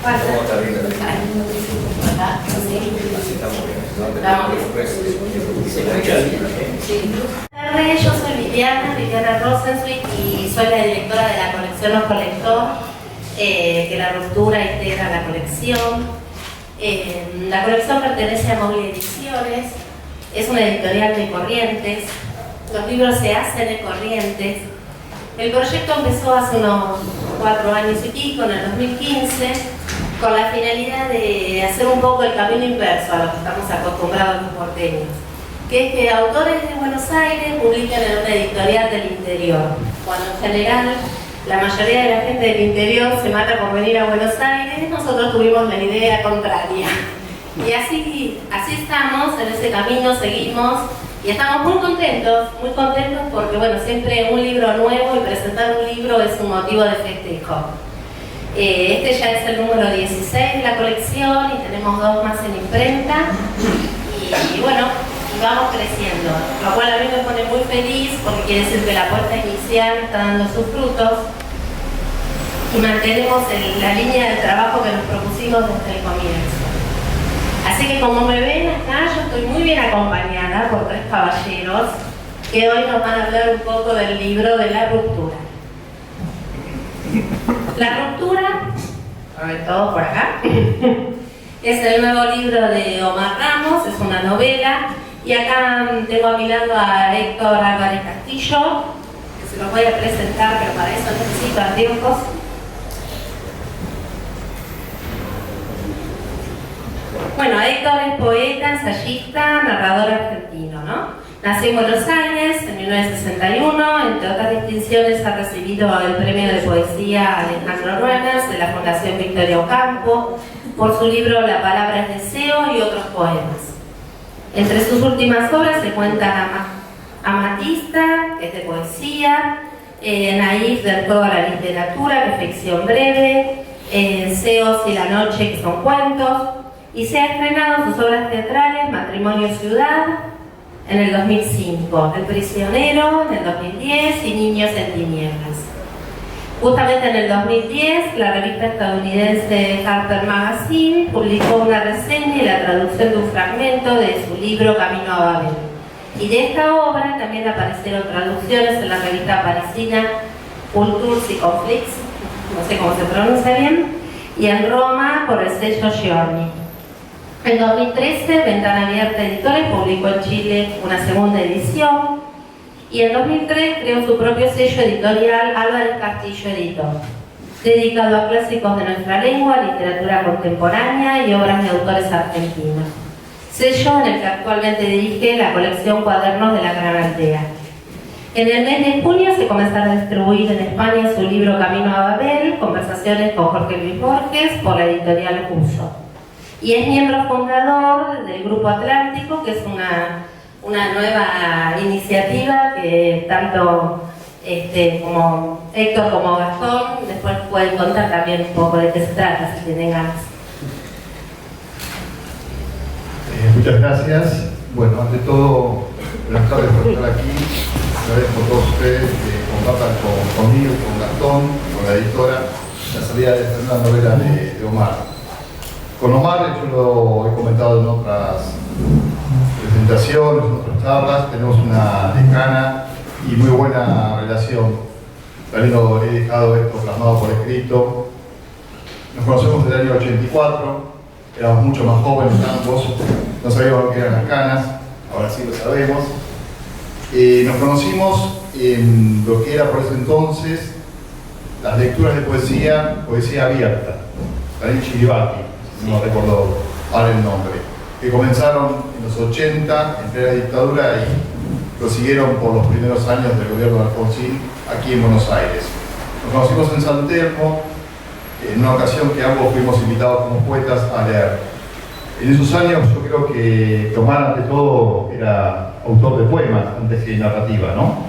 ¿Cómo está bien? Así estamos bien. Buenas tardes, yo soy Viviana Rosenswick y soy la directora de la colección Los Colector, que La Ruptura integra la colección. La colección pertenece a Móvil Ediciones, es una editorial de Corrientes, los libros se hacen en Corrientes. El proyecto empezó hace unos 4 años y pico, en el 2015, con la finalidad de hacer un poco el camino inverso a lo que estamos acostumbrados los porteños, que es que autores de Buenos Aires publiquen en una editorial del interior, cuando en general la mayoría de la gente del interior se mata por venir a Buenos Aires. Nosotros tuvimos la idea contraria. Y así estamos, en ese camino seguimos y estamos muy contentos porque bueno, siempre un libro nuevo y presentar un libro es un motivo de festejo. Este ya es el número 16 de la colección y tenemos 2 más en imprenta y bueno, vamos creciendo, lo cual a mí me pone muy feliz porque quiere decir que la apuesta inicial está dando sus frutos y mantenemos la línea de trabajo que nos propusimos desde el comienzo. Así que como me ven acá, yo estoy muy bien acompañada por 3 caballeros que hoy nos van a hablar un poco del libro de La Ruptura. La Ruptura, a ver, todos por acá, es el nuevo libro de Omar Ramos, es una novela. Y acá tengo a mi lado a Héctor Álvarez Castillo, que se los voy a presentar, pero para eso necesito anteojos. Bueno, Héctor es poeta, ensayista, narrador argentino, ¿no? Nació en Buenos Aires en 1961, entre otras distinciones ha recibido el premio de poesía Alejandro Ruenners de la Fundación Victoria Ocampo por su libro La palabra es deseo y otros poemas. Entre sus últimas obras se cuentan Amatista, que es de poesía, Naif del juego a la literatura, que es ficción breve, Ceos y la noche, que son cuentos, y se ha estrenado sus obras teatrales Matrimonio Ciudad en el 2005, El prisionero en el 2010 y Niños en tinieblas. Justamente en el 2010, la revista estadounidense Harper Magazine publicó una reseña y la traducción de un fragmento de su libro Camino a Babel. Y de esta obra también aparecieron traducciones en la revista parisina Cultures y Conflicts, no sé cómo se pronuncia bien, y en Roma por el sello Giorni. En 2013, Ventana Abierta Editores publicó en Chile una segunda edición. Y en 2003 creó su propio sello editorial Álvarez Castillo Editor, dedicado a clásicos de nuestra lengua, literatura contemporánea y obras de autores argentinos. Sello en el que actualmente dirige la colección Cuadernos de la Gran Aldea. En el mes de junio se comenzará a distribuir en España su libro Camino a Babel, conversaciones con Jorge Luis Borges, por la editorial Uso. Y es miembro fundador del Grupo Atlántico, que es una nueva iniciativa que tanto como Héctor como Gastón después pueden contar también un poco de qué se trata, si tienen ganas. Muchas gracias. Bueno, ante todo, buenas tardes por estar aquí. Agradezco a todos ustedes que compartan conmigo, con Gastón, con la editora, la salida de esta nueva novela de Omar. Con Omar, yo lo he comentado en otras presentaciones, en otras charlas, tenemos una decana y muy buena relación. También lo he dejado esto plasmado por escrito. Nos conocemos desde el año 84, éramos mucho más jóvenes ambos, no sabíamos lo que eran las canas, ahora sí lo sabemos. Nos conocimos en lo que era por ese entonces las lecturas de poesía abierta, Daniel Chiribati, no recuerdo ahora el nombre, que comenzaron en los 80, en plena dictadura, y prosiguieron por los primeros años del gobierno de Alfonsín aquí en Buenos Aires. Nos conocimos en San Telmo, en una ocasión que ambos fuimos invitados como poetas a leer. En esos años yo creo que Omar ante todo era autor de poemas antes que narrativa, ¿no?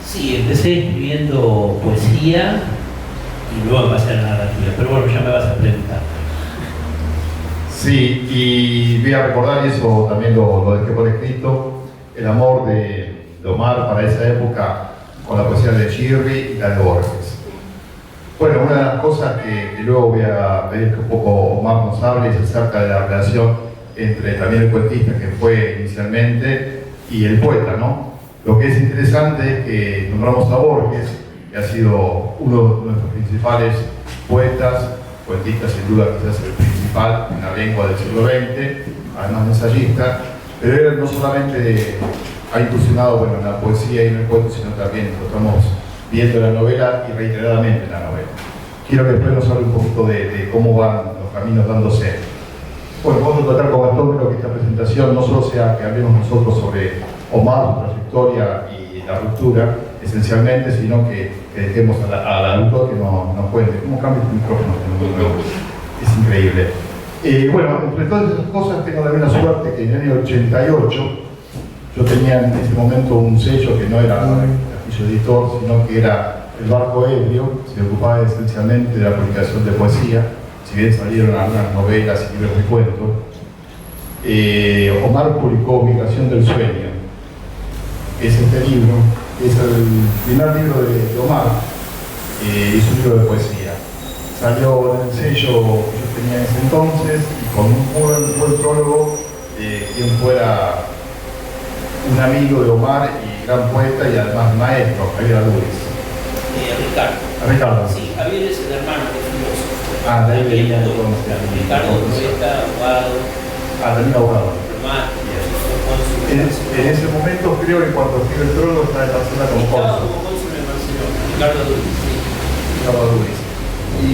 Sí, empecé escribiendo poesía y luego pasé a la narrativa, pero bueno, ya me vas a preguntar. Sí, y voy a recordar, y eso también lo dejé por escrito, el amor de Omar para esa época con la poesía de Chirri y la de Borges. Bueno, una de las cosas que luego voy a pedir que un poco Omar nos hable es acerca de la relación entre también el cuentista que fue inicialmente y el poeta, ¿no? Lo que es interesante es que nombramos a Borges, que ha sido uno de nuestros principales poetas, cuentista sin duda quizás el principal en la lengua del siglo XX, además de ensayista, pero él no solamente ha incursionado bueno, en la poesía y en el cuento, sino también lo estamos viendo en la novela y reiteradamente en la novela. Quiero que después nos hable un poquito de cómo van los caminos dándose. Bueno, vamos a tratar con Gastón, creo que esta presentación no solo sea que hablemos nosotros sobre Omar, su trayectoria y la ruptura, esencialmente, sino que dejemos al autor que nos cuente cómo cambia el micrófono. Es increíble. Bueno, entre todas esas cosas tengo también la suerte que en el año 88 yo tenía en ese momento un sello que no era Castillo Editor, sino que era El Barco Ebrio, se ocupaba esencialmente de la publicación de poesía, si bien salieron algunas novelas y libros de cuentos. Omar publicó Migración del Sueño, que es este libro, que es el primer libro de Omar, es un libro de poesía. Salió en el sello que yo tenía en ese entonces, y con un buen prólogo, quien fuera un amigo de Omar y gran poeta y además maestro, Javier Adúriz. Ricardo. Sí, Javier es el hermano del filósofo. De ahí venía Ricardo, poeta, abogado. También abogado. Diplomático. En ese momento creo que cuando escribe el prólogo está en Barcelona como cónsul. Estaba como cónsul en Barcelona. Ricardo Adúriz, sí. Ricardo Adúriz. Y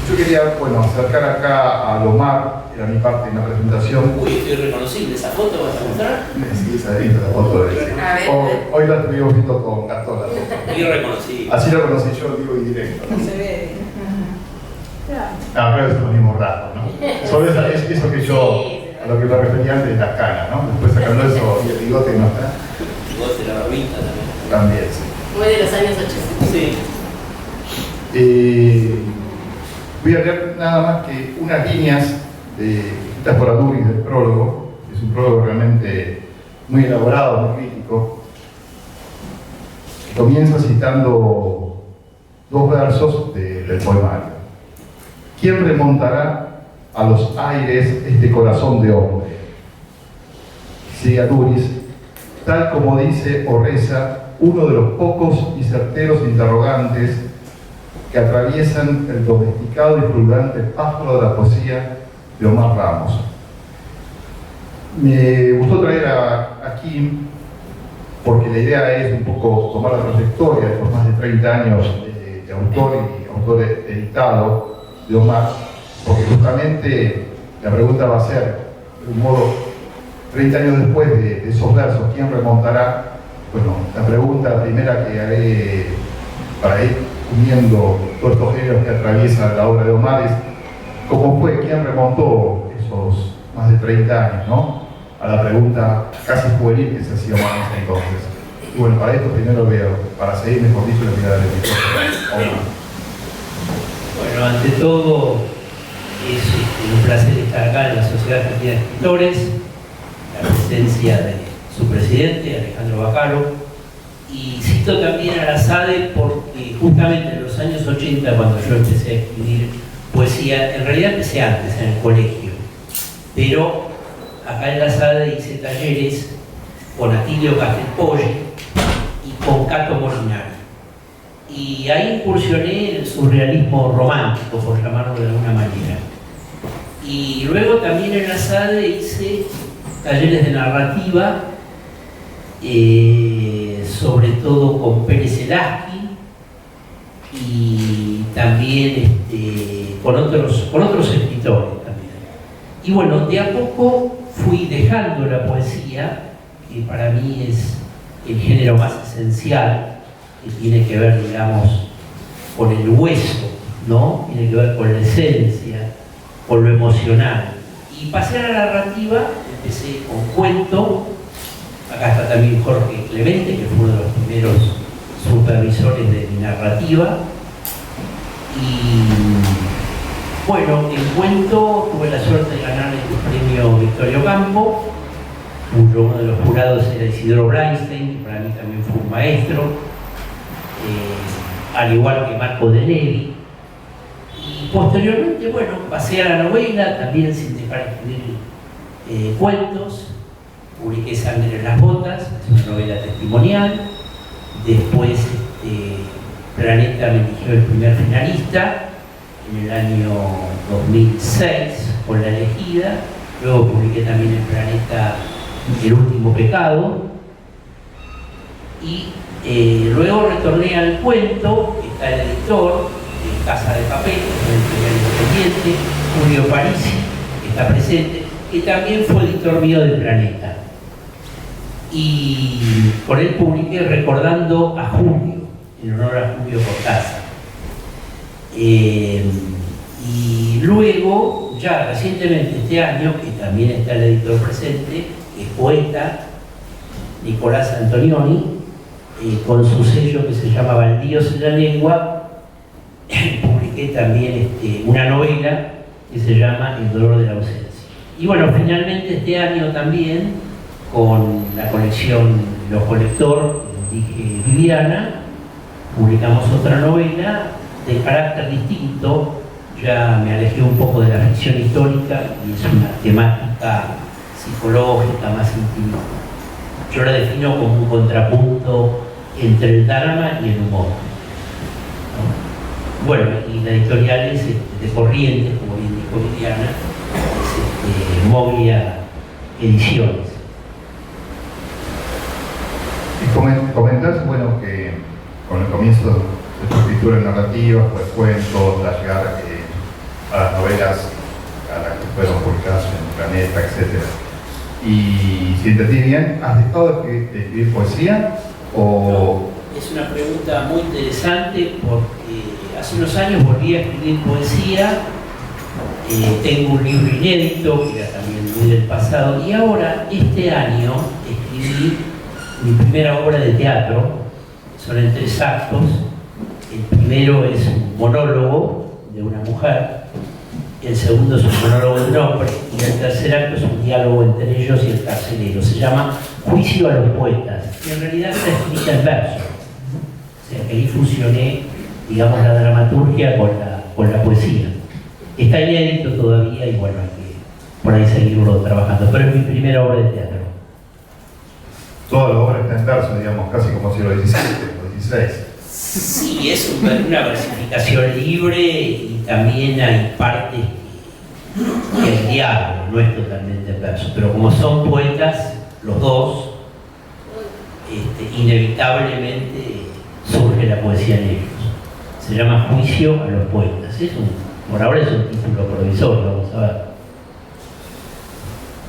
yo quería, bueno, acercar acá a Omar, era mi parte en la presentación. Uy, estoy reconocible. ¿Esa foto vas a mostrar? Sí, esa es la foto de él. Hoy la estuvimos viendo con Gastón. Muy reconocible. Así lo conocí yo, vivo y directo, ¿no? Se ve. Creo que es el mismo rato, ¿no? Solo eso que yo, a lo que me refería antes, las canas, ¿no? Después sacando eso y el bigote no está. El bigote, la barbita también. También, sí. Muy de los años 80. Sí. Voy a leer nada más que unas líneas escritas por Adúriz del prólogo. Es un prólogo realmente muy elaborado, muy crítico. Comienza citando dos versos del poemario. ¿Quién remontará a los aires este corazón de hombre? Sigue Adúriz, tal como dice o reza uno de los pocos y certeros interrogantes que atraviesan el domesticado y fulgurante pájaro de la poesía de Omar Ramos. Me gustó traer aquí porque la idea es un poco tomar la trayectoria de por más de 30 años de autor y autor editado de Omar, porque justamente la pregunta va a ser, de un modo, 30 años después de esos versos, ¿quién remontará? Bueno, la pregunta primera que haré para ir uniendo todos estos géneros que atraviesan la obra de Omar es ¿cómo fue? ¿Quién remontó esos más de 30 años, ¿no? A la pregunta casi juvenil que se hacía Omar en ese entonces. Y bueno, para esto primero veo, para seguir mejor dicho, le voy a dar el micrófono a Omar. Bueno, ante todo, es un placer estar acá en la Sociedad Argentina de Escritores, la presencia de su presidente, Alejandro Bacaro, y cito también a la SADE porque justamente en los años 80, cuando yo empecé a escribir poesía, en realidad empecé antes, en el colegio, pero acá en la SADE hice talleres con Atilio Castelpolli y con Cato Molinari. Y ahí incursioné en el surrealismo romántico, por llamarlo de alguna manera. Y luego también en la SADE hice talleres de narrativa, sobre todo con Pérez Elaski y también con otros escritores también. Y bueno, de a poco fui dejando la poesía, que para mí es el género más esencial, que tiene que ver, digamos, con el hueso, ¿no? Tiene que ver con la esencia, con lo emocional. Y pasé a la narrativa, empecé con cuento. Acá está también Jorge Clemente, que fue uno de los primeros supervisores de mi narrativa. Y bueno, en cuento tuve la suerte de ganar el premio Victorio Campo, cuyo uno de los jurados era Isidoro Blainstein, que para mí también fue un maestro. al igual que Marco de Levi. Y posteriormente, bueno, pasé a la novela, también sin dejar de escribir cuentos. Publiqué Sangre en las botas, es una novela testimonial. Después Planeta me eligió el primer finalista en el año 2006 con La Elegida. Luego publiqué también en Planeta El Último Pecado. Y luego retorné al cuento. Está el editor de Casa de Papel, el primer independiente, Julio Parisi, que está presente, que también fue editor mío de Planeta. Y con él publiqué Recordando a Julio, en honor a Julio Cortázar. Y luego, ya recientemente este año, que también está el editor presente, que es poeta, Nicolás Antonioni, con su sello que se llama Baldíos en la Lengua, publiqué también una novela que se llama El dolor de la ausencia. Y bueno, finalmente este año también, con la colección Los Colector, dije Viviana, publicamos otra novela de carácter distinto. Ya me alejé un poco de la ficción histórica y es una temática psicológica más íntima. Yo la defino como un contrapunto entre el drama y el humor, ¿no? Bueno, y la editorial es de Corrientes, como bien dijo Viviana, es Moglia Ediciones. Y comentas, bueno, que con el comienzo de tu escritura narrativa, pues cuentos, la llegada a las novelas a las que fueron publicadas en Planeta, etc. Y si entendí bien, ¿has dejado de escribir poesía o...? Es una pregunta muy interesante porque hace unos años volví a escribir poesía. Tengo un libro inédito que era también muy del pasado, y ahora este año escribí mi primera obra de teatro. Son en 3 actos. El primero es un monólogo de una mujer, el segundo es un monólogo de un hombre, y el tercer acto es un diálogo entre ellos y el carcelero. Se llama Juicio a los poetas, y en realidad está escrita en verso. O sea que ahí fusioné, digamos, la dramaturgia con la poesía. Está inédito todavía y bueno, hay que por ahí seguirlo trabajando, pero es mi primera obra de teatro. Toda la obra está en verso, digamos, casi como siglo XVII o XVI. Sí, es una versificación libre y también hay partes que el diálogo no es totalmente en verso, pero como son poetas, los dos, inevitablemente surge la poesía en ellos. Se llama Juicio a los poetas. Por ahora es un título provisorio, vamos a ver.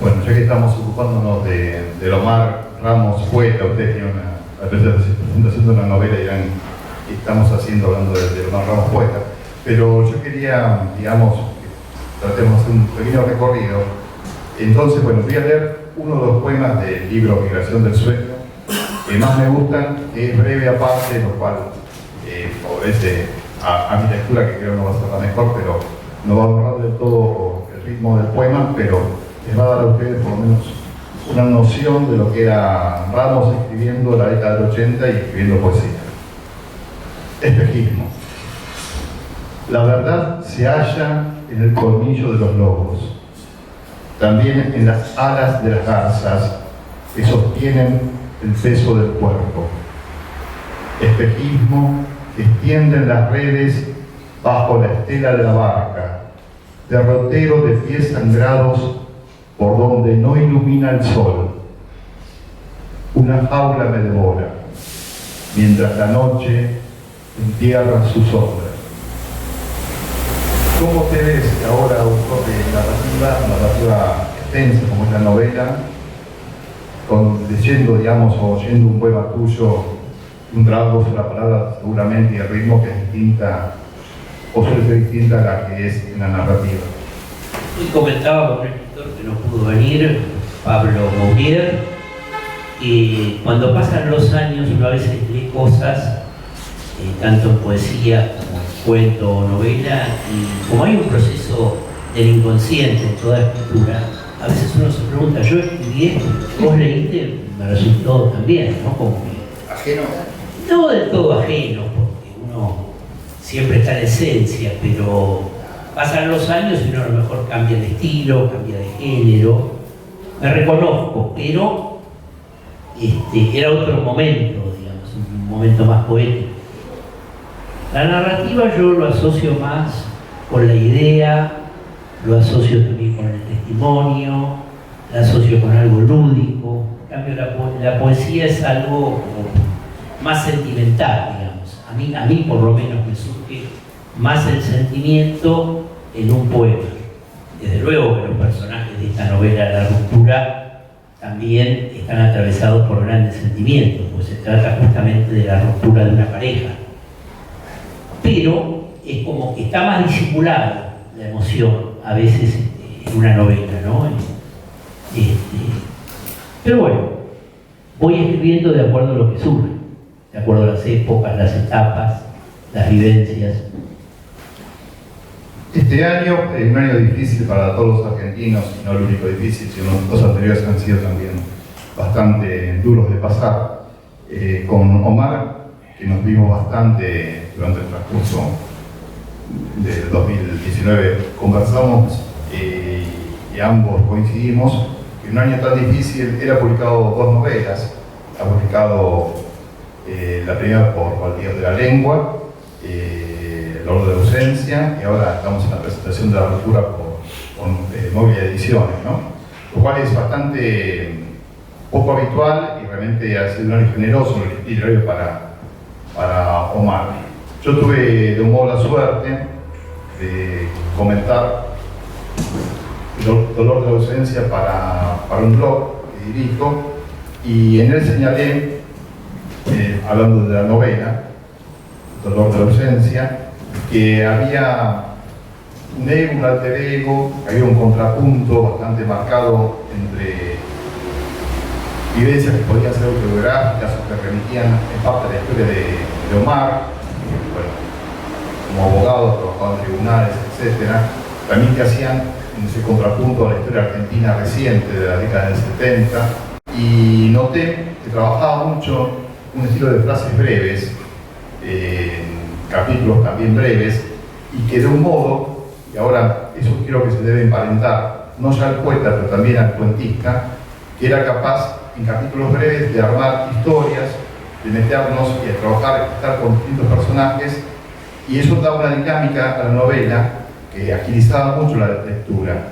Bueno, ya que estamos ocupándonos de Omar Ramos poeta, usted tiene a veces está haciendo una novela y dirán que estamos hablando de Omar Ramos poeta, pero yo quería, digamos, que tratemos de hacer un pequeño recorrido. Entonces, bueno, voy a leer uno de los poemas del libro Migración del Sueño que más me gustan, que es breve aparte, lo cual favorece a mi lectura, que creo no va a ser la mejor, pero no va a borrar del todo el ritmo del poema, pero les va a dar a ustedes por lo menos una noción de lo que era Ramos escribiendo la década del 80 y escribiendo poesía. Espejismo. La verdad se halla en el colmillo de los lobos, también en las alas de las garzas que sostienen el peso del cuerpo. Espejismo que extienden las redes bajo la estela de la barca, derrotero de pies sangrados por donde no ilumina el sol. Una jaula me devora, mientras la noche entierra su sombra. ¿Cómo te ves ahora, autor de narrativa extensa como es la novela, leyendo, digamos, o oyendo un poema tuyo, un trabajo sobre la palabra seguramente y el ritmo que es distinta, o suele ser distinta a la que es en la narrativa? Y comentaba con un escritor que no pudo venir, Pablo Mourier, y cuando pasan los años uno a veces lee cosas, tanto en poesía como en cuento o novela, y como hay un proceso del inconsciente en toda escritura, a veces uno se pregunta, yo escribí esto, vos leíste, me resultó también, ¿no? Como que, ¿Ajeno? no del todo ajeno, porque uno siempre está la esencia, pero pasan los años y uno a lo mejor cambia de estilo, cambia de género. Me reconozco, pero era otro momento, digamos, un momento más poético. La narrativa yo lo asocio más con la idea, lo asocio también con el testimonio, la asocio con algo lúdico. En cambio, la poesía es algo como más sentimental, digamos. A mí por lo menos me surge más el sentimiento en un poema. Desde luego que los personajes de esta novela, La Ruptura, también están atravesados por grandes sentimientos, pues se trata justamente de la ruptura de una pareja. Pero es como que está más disimulada la emoción a veces en una novela, ¿no? Pero bueno, voy escribiendo de acuerdo a lo que surge, de acuerdo a las épocas, las etapas, las vivencias. Este año es un año difícil para todos los argentinos, y no el único difícil, sino los anteriores han sido también bastante duros de pasar. Con Omar, que nos vimos bastante durante el transcurso del 2019, conversamos y ambos coincidimos que en un año tan difícil era publicado 2 novelas. Ha publicado la primera por Valtier de la Lengua, El Orden de la Ausencia, y ahora estamos en la presentación de La Ruptura con Moglia Ediciones, ¿no? Lo cual es bastante poco habitual y realmente ha sido un año generoso en el literario para Omar. Yo tuve de un modo la suerte de comentar El Dolor de la Ausencia para un blog que dirijo, y en él señalé, hablando de la novela Dolor de la Ausencia, que había un ego, un alter ego, había un contrapunto bastante marcado entre vivencias que podían ser autobiográficas o que remitían en parte a la historia de Omar, bueno, como abogado, trabajado en tribunales, etc. También que hacían en ese contrapunto a la historia argentina reciente de la década del 70, y noté que trabajaba mucho un estilo de frases breves, capítulos también breves, y que de un modo, y ahora eso creo que se debe emparentar, no ya al poeta, pero también al cuentista, que era capaz en capítulos breves de armar historias, de meternos y de trabajar, estar con distintos personajes, y eso da una dinámica a la novela que agilizaba mucho la lectura.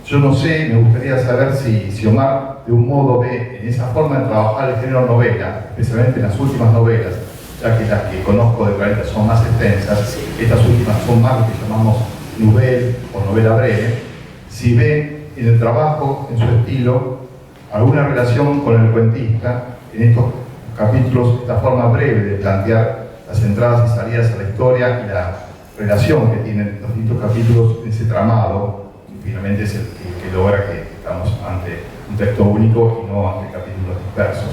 Yo no sé, me gustaría saber si Omar de un modo ve en esa forma de trabajar el género novela, especialmente en las últimas novelas, ya que las que conozco de Planeta son más extensas, estas últimas son más lo que llamamos nouvelle o novela breve, si ve en el trabajo, en su estilo, alguna relación con el cuentista en estos capítulos, esta forma breve de plantear las entradas y salidas a la historia y la relación que tienen los distintos capítulos en ese tramado, y finalmente es el que logra que estamos ante un texto único y no ante capítulos dispersos.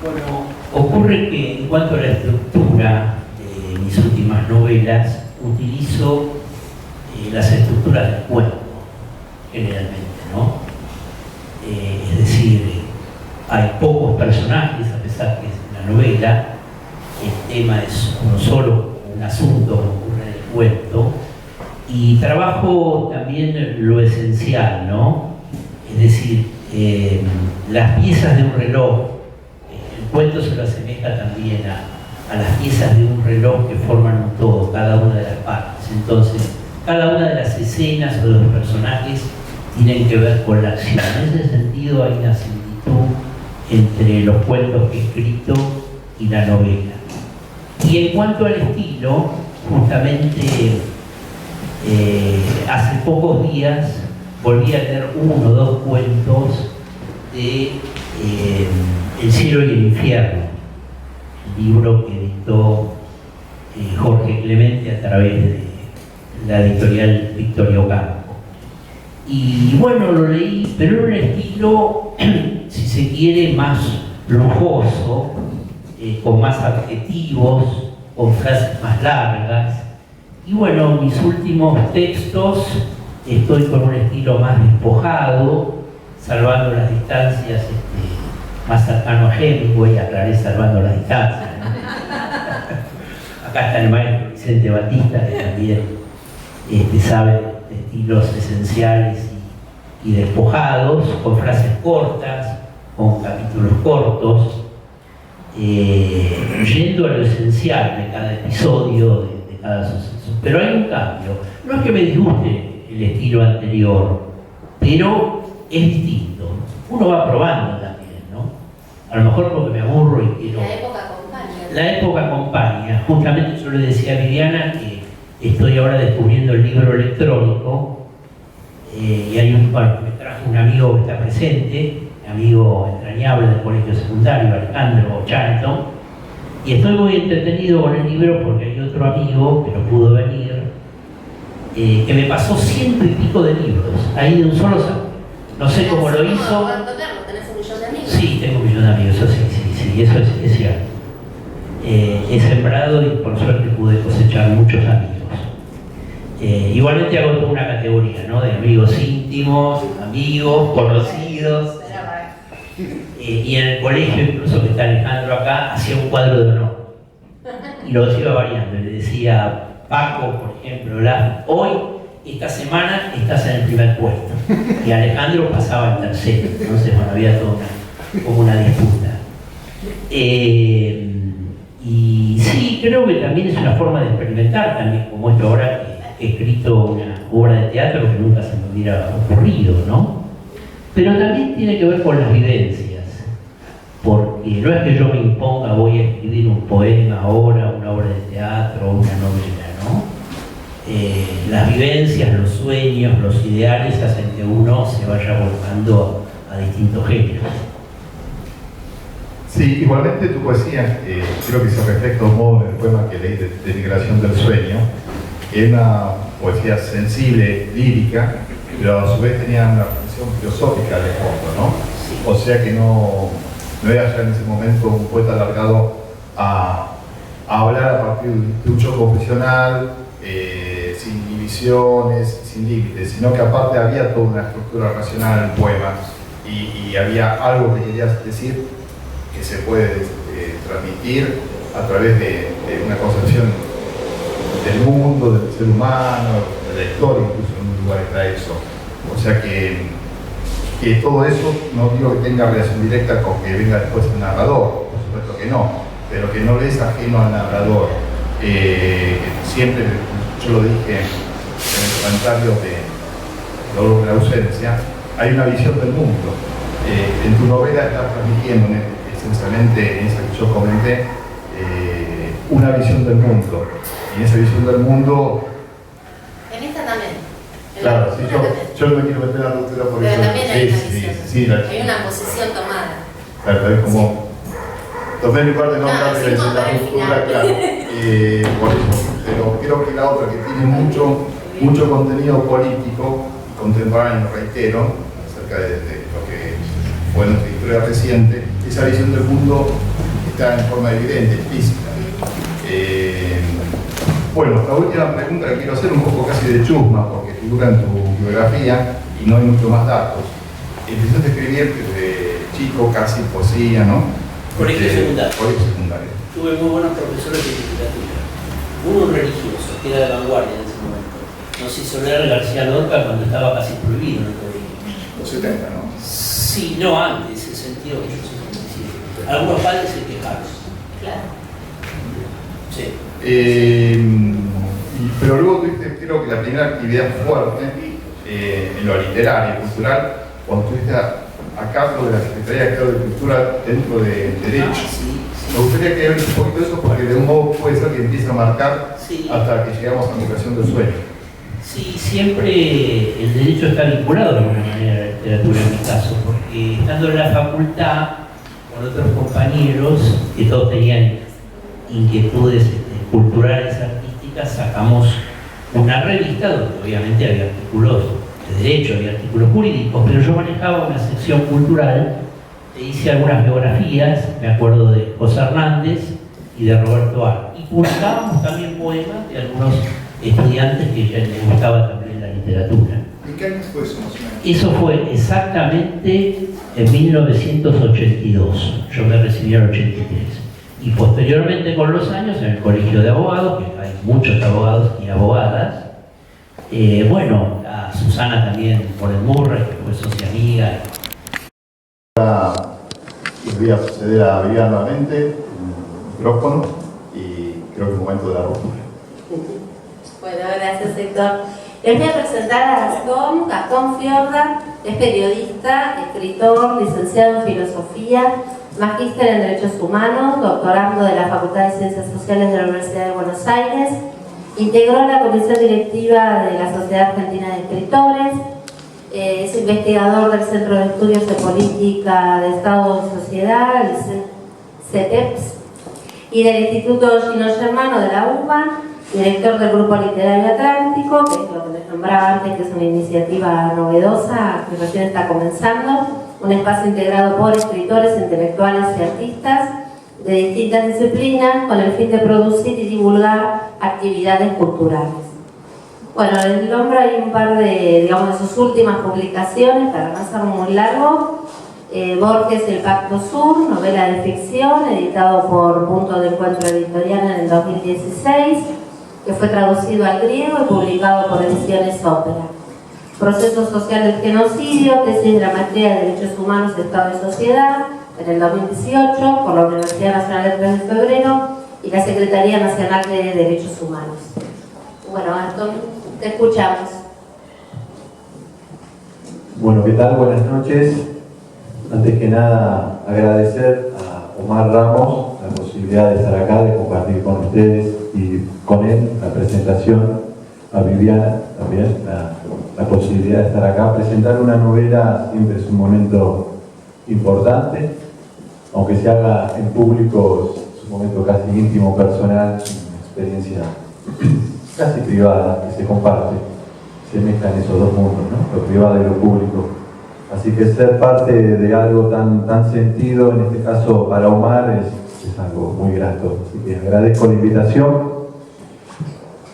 Bueno, ocurre que en cuanto a la estructura de mis últimas novelas, utilizo las estructuras del cuento, generalmente, ¿no? Es decir, hay pocos personajes, a pesar que es una novela, el tema es uno solo, un asunto que ocurre en el cuento, y trabajo también lo esencial, ¿no? Es decir, las piezas de un reloj, el cuento se lo asemeja también a las piezas de un reloj que forman un todo, cada una de las partes. Entonces, cada una de las escenas o de los personajes tienen que ver con la acción. En ese sentido hay una similitud entre los cuentos que he escrito y la novela. Y en cuanto al estilo, justamente hace pocos días volví a leer 1 o 2 cuentos de El cielo y el infierno, el libro que editó Jorge Clemente a través de la editorial Victoria Ocampo. Y bueno, lo leí, pero en un estilo, si se quiere, más lujoso, con más adjetivos, con frases más largas. Y bueno, mis últimos textos estoy con un estilo más despojado, salvando las distancias, más cercano a Hemingway, aclaré salvando las distancias, ¿no? Acá está el maestro Vicente Batista, que también sabe de estilos esenciales y despojados, con frases cortas, con capítulos cortos, yendo a lo esencial de cada episodio, de cada suceso. Pero hay un cambio. No es que me disguste el estilo anterior, pero es distinto. Uno va probando también, ¿no? A lo mejor porque me aburro y quiero... La época acompaña. La época acompaña. Justamente yo le decía a Viviana que estoy ahora descubriendo el libro electrónico y hay me trajo un amigo que está presente, amigo entrañable del colegio secundario, Alejandro Charlton, y estoy muy entretenido con el libro porque hay otro amigo que no pudo venir, que me pasó 100 y pico de libros, ahí de un solo saco. No sé cómo lo hizo. ¿Tenés un millón de amigos? Sí, tengo un millón de amigos, eso sí, eso es cierto. He sembrado y por suerte pude cosechar muchos amigos. Igualmente hago toda una categoría, ¿no? De amigos íntimos, amigos, conocidos. Y en el colegio, incluso que está Alejandro acá, hacía un cuadro de honor. Y lo iba variando. Le decía, Paco, por ejemplo, hoy, esta semana, estás en el primer puesto. Y Alejandro pasaba en tercero. Entonces, bueno, había toda como una disputa. Y sí, creo que también es una forma de experimentar también, como esto ahora que he escrito una obra de teatro que nunca se me hubiera ocurrido, ¿no? Pero también tiene que ver con las vivencias, porque no es que yo me imponga, voy a escribir un poema ahora, una obra de teatro, una novela, ¿no? Las vivencias, los sueños, los ideales hacen que uno se vaya volcando a distintos géneros. Sí, igualmente tu poesía, creo que se refleja de un modo en el poema que leí de Migración del Sueño, que es una poesía sensible, lírica, pero a su vez tenía una función filosófica de fondo, ¿no? O sea que no era ya en ese momento un poeta alargado a hablar a partir de un show confesional, sin inhibiciones, sin límites, sino que aparte había toda una estructura racional en el poema y había algo que querías decir que se puede transmitir a través de una concepción del mundo, del ser humano, de la historia, incluso en un lugar está eso. O sea que todo eso no digo que tenga relación directa con que venga después el narrador, por supuesto que no, pero que no le es ajeno al narrador. Siempre, yo lo dije en el comentario de Dolor de la Ausencia, hay una visión del mundo. En tu novela estás transmitiendo esencialmente, en esa que yo comenté, una visión del mundo. Y en esa visión del mundo... En esta también. Claro, sí, yo no me quiero meter en la ruptura por pero eso. también hay una visión. Sí, hay una posición tomada. Claro, es como... Tomé mi parte no hablar de la ruptura, claro. Por eso. Pero creo que la otra que tiene mucho contenido político y contemporáneo, reitero, acerca de lo que fue nuestra historia reciente, esa visión del mundo está en forma evidente, explícita. Bueno, la última pregunta que quiero hacer, un poco casi de chusma, porque figura en tu biografía y no hay mucho más datos. Empezaste a escribir desde chico, casi poesía, ¿no? Colegio secundario. Colegio secundario. Tuve muy buenos profesores de literatura. Uno religioso, que era de vanguardia en ese momento. Nos hizo leer García Lorca cuando estaba casi prohibido en el colegio. Los 70, ¿no? Sí, no antes, el sentido que yo soy. Algunos padres se quejaron. Claro. Sí. Pero luego tuviste, creo que la primera actividad fuerte en lo literario, cultural, cuando estuviste a cargo de la Secretaría de Acción de Cultura dentro de Derecho. Sí. Me gustaría que hables un poquito de eso porque de un modo puede ser que empiece a marcar hasta que llegamos a la Migración del Sueño. Sí, siempre el derecho está vinculado de alguna manera a la literatura en mi caso, porque estando en la facultad con otros compañeros que todos tenían inquietudes culturales, artísticas, sacamos una revista donde obviamente había artículos de derecho, había artículos jurídicos, pero yo manejaba una sección cultural, e hice algunas biografías, me acuerdo de José Hernández y de Roberto Ar. Y publicábamos también poemas de algunos estudiantes que ya les gustaba también la literatura. ¿En qué año fue eso más o menos? Eso fue exactamente en 1982. Yo me recibí en el 83. y posteriormente con los años en el Colegio de Abogados, que hay muchos abogados y abogadas. Bueno, a Susana también por el Murray, que fue socia amiga. Les voy a proceder a abrir nuevamente el micrófono y creo que es el momento de la ruptura. Bueno, gracias, Héctor. Les voy a presentar a Gastón Fiorda. Es periodista, escritor, licenciado en Filosofía, magíster en Derechos Humanos, doctorando de la Facultad de Ciencias Sociales de la Universidad de Buenos Aires. Integró la comisión directiva de la Sociedad Argentina de Escritores. Es investigador del Centro de Estudios de Política de Estado y Sociedad, el CETEPS, y del Instituto Gino Germano de la UBA, director del Grupo Literario Atlántico, que es lo que les nombraba antes, que es una iniciativa novedosa que recién está comenzando, un espacio integrado por escritores, intelectuales y artistas de distintas disciplinas con el fin de producir y divulgar actividades culturales. Bueno, en el nombre hay un par de, digamos, de sus últimas publicaciones, para no ser muy largo. Borges y el Pacto Sur, novela de ficción, editado por Punto de Encuentro Editorial en el 2016, que fue traducido al griego y publicado por Ediciones Ópera. Proceso social del genocidio, tesis de la maestría de Derechos Humanos, Estado y Sociedad, en el 2018, por la Universidad Nacional del 3 de Febrero y la Secretaría Nacional de Derechos Humanos. Bueno, Gastón, te escuchamos. Bueno, ¿qué tal? Buenas noches. Antes que nada, agradecer a Omar Ramos la posibilidad de estar acá, de compartir con ustedes y con él la presentación, a Viviana también la posibilidad de estar acá. Presentar una novela siempre es un momento importante, aunque se haga en público, es un momento casi íntimo, personal, una experiencia casi privada que se comparte, se mezclan esos dos mundos, ¿no? Lo privado y lo público. Así que ser parte de algo tan sentido, en este caso para Omar, es algo muy grato. Así que agradezco la invitación.